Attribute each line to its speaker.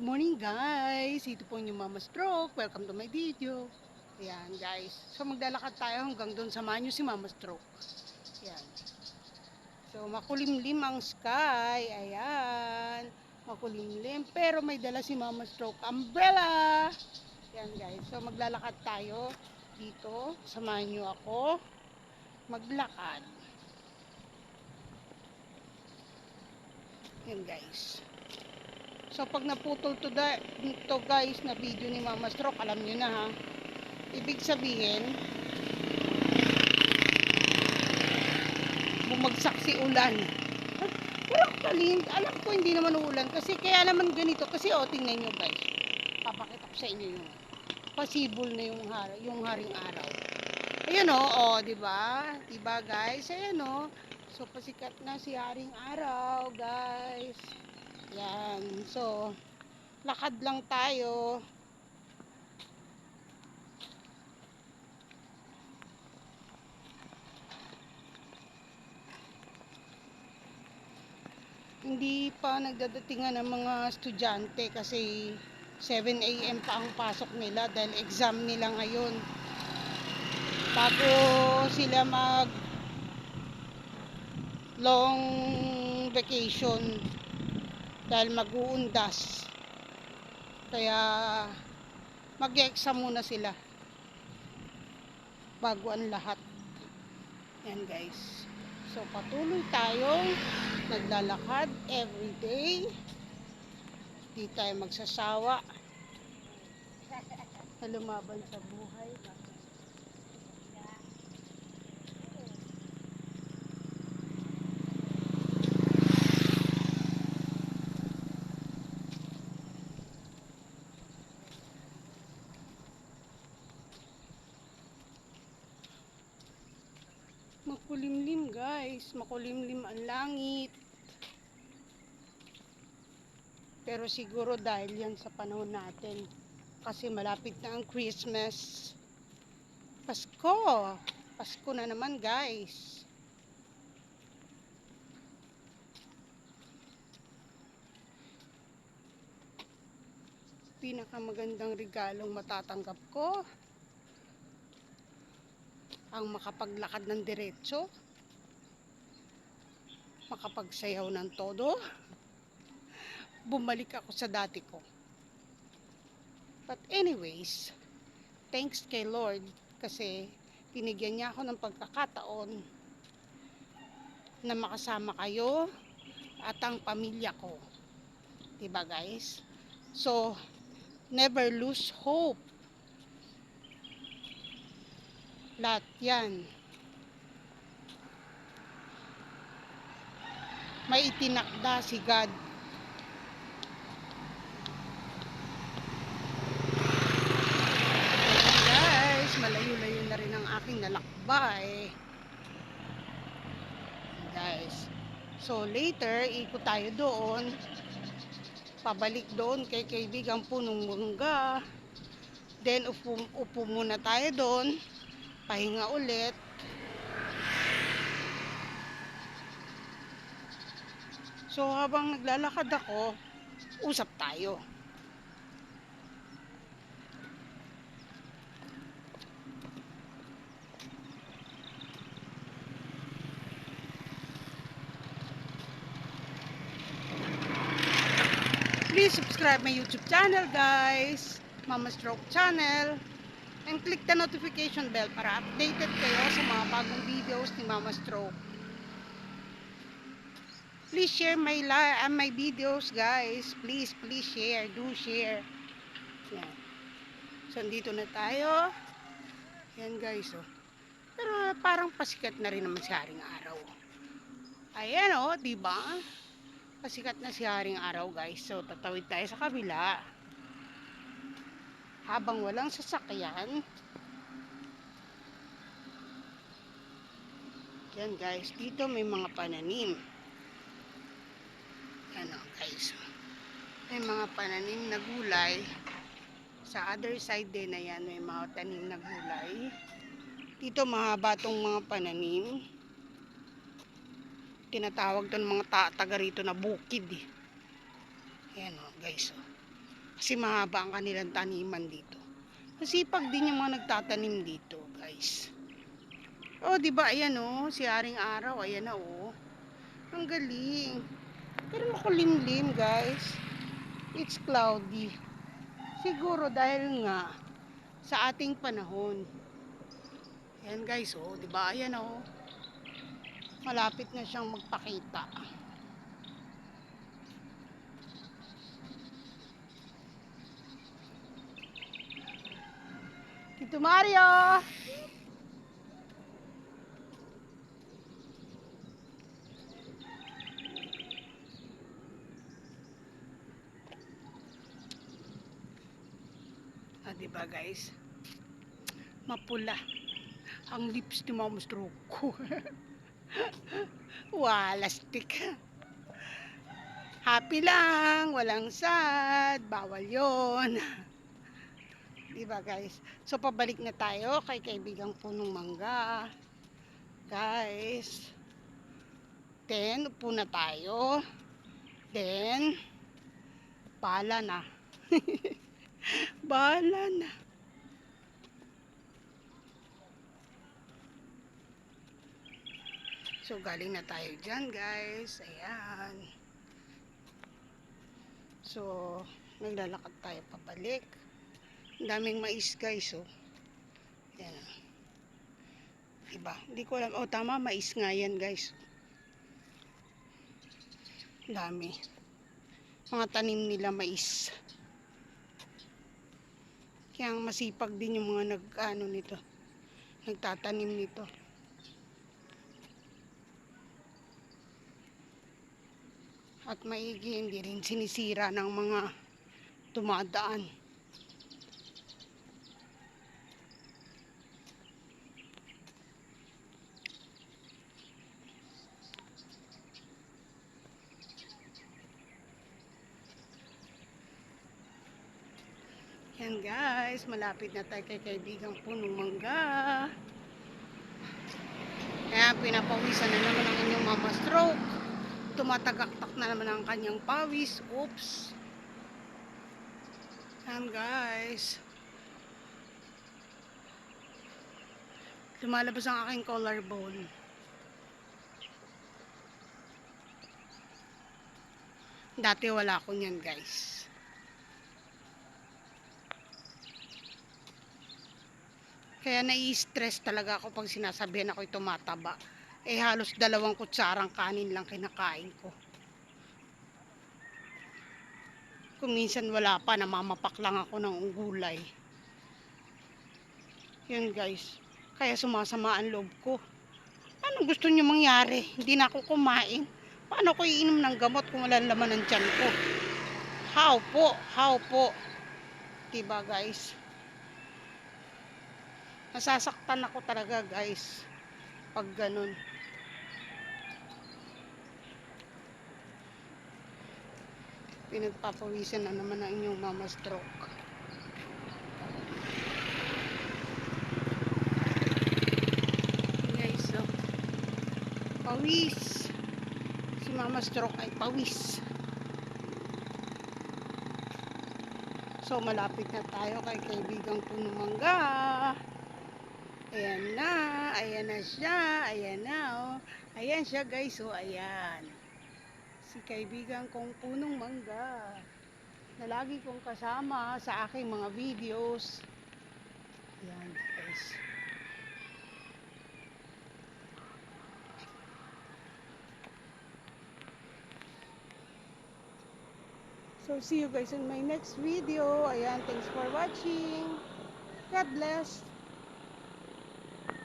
Speaker 1: Morning guys! Ito po yung Mama Stroke. Welcome to my video. Ayan guys. So maglalakad tayo hanggang doon. Samahan nyo si Mama Stroke. Ayan. So makulimlim ang sky. Ayan. Makulimlim. Pero may dala si Mama Stroke. Umbrella! Ayan guys. So maglalakad tayo dito. Samahan nyo ako. Maglakad. Ayan guys. So pag naputol to guys na video ni Mama Stroke, alam nyo na ha. Ibig sabihin, bumagsak si ulan. Pero actually, alam ko hindi naman uulan kasi kaya naman ganito. Kasi tingnan nyo guys. Papakita ko sa inyo yung possible na yung haring araw. Ayan diba? Diba guys? Ayan So pasikat na si haring araw guys. Yan. So lakad lang tayo. Hindi pa nagdadatingan ng mga estudyante kasi 7 AM pa ang pasok nila dahil exam nila ngayon. Bago sila mag long vacation dahil mag-uundas. Kaya mag-exam muna sila bago ang lahat. Yan guys. So patuloy tayong naglalakad everyday. Di tayo magsasawa na lumaban sa buhay. Makulimlim guys, makulimlim ang langit. Pero siguro dahil yan sa panahon natin kasi malapit na ang Christmas. Pasko! Pasko na naman guys. Pinakamagandang regalong matatanggap ko ang makapaglakad ng diretso, makapagsayaw ng todo, bumalik ako sa dati ko. But anyways, thanks kay Lord kasi binigyan niya ako ng pagkakataon na makasama kayo at ang pamilya ko. Diba guys? So, never lose hope. Lahat yan may itinakda si God. Guys, malayo-layo na rin ang aking nalakbay. Guys, so later ikot tayo doon, pabalik doon kay kaibigang punong mangga. Then upo muna tayo doon, pahinga ulit. So habang naglalakad ako, usap tayo. Please subscribe my YouTube channel guys, Mama Stroke channel, and click the notification bell para updated kayo sa mga bagong videos ni Mama Stroke. Please share my videos guys. Please share. Do share. Yan. So, dito na tayo. Yan guys Pero parang pasikat na rin naman si Haring Araw. Ayan diba? Pasikat na si Haring Araw guys. So, tatawid tayo sa kabila. Habang walang sasakyan. Yan guys. Dito may mga pananim. Guys, may mga pananim na gulay. Sa other side din na yan, may mga tanim na gulay. Dito mahaba tong mga pananim. Tinatawag to ng mga taga rito na bukid. Ayan guys Kasi mahaba ang kanilang taniman dito. Masipag din yung mga nagtatanim dito, guys. Oh, di ba? Ayan oh, si Haring Araw, ayan na oh. Ang galing. Pero makulimlim, guys. It's cloudy. Siguro dahil nga sa ating panahon. Ayan guys, oh, di ba? Ayan oh. Malapit na siyang magpakita. Tito Mario! Ah, di ba guys? Mapula ang lips ni Mama Stroke ko. Walastik. Happy lang, walang sad, bawal yon. Diba guys? So pabalik na tayo kay kaibigang punong mangga. Guys. Then, upo na tayo. Then, bala na. Bala na. So galing na tayo dyan guys. Ayan. So, naglalakad tayo pabalik. Ang daming mais guys, oh. Ayan. Diba? Hindi ko alam. Oh, tama. Mais nga yan guys. Dami. Mga tanim nila mais. Kaya masipag din yung mga nagtatanim nito. At maigi, hindi rin sinisira ng mga dumadaan. Yan guys, malapit na tayo kay kaibigang punong mangga. Kaya pinapawisan na naman ang inyong Mama Stroke. Tumatagaktak na naman ang kanyang pawis. Oops. Yan guys. Lumalabas ang aking collarbone. Dati wala ko niyan guys. Kaya nai-stress talaga ako pag sinasabihan ako'y tumataba. Eh halos 2 kutsarang kanin lang kinakain ko. Kung minsan wala pa, namamapak lang ako ng gulay. Yan guys. Kaya sumasama ang loob ko. Anong gusto niyo mangyari? Hindi na ako kumain. Paano ko iinom ng gamot kung wala laman ng tiyan ko? How po? How po? Diba guys? Nasasaktan ako talaga guys. Pag ganun. Pinagpapawisan na naman ang inyong Mama Stroke. Guys, so, pawis. Si Mama Stroke ay pawis. So malapit na tayo kay kaibigang punong mangga. Ayan na, ayan na siya, ayan na oh. Ayan siya guys, oh ayan. Si kaibigan kong punong mangga na lagi kong kasama sa aking mga videos. Ayan guys. So see you guys in my next video. Ayan, thanks for watching. God bless.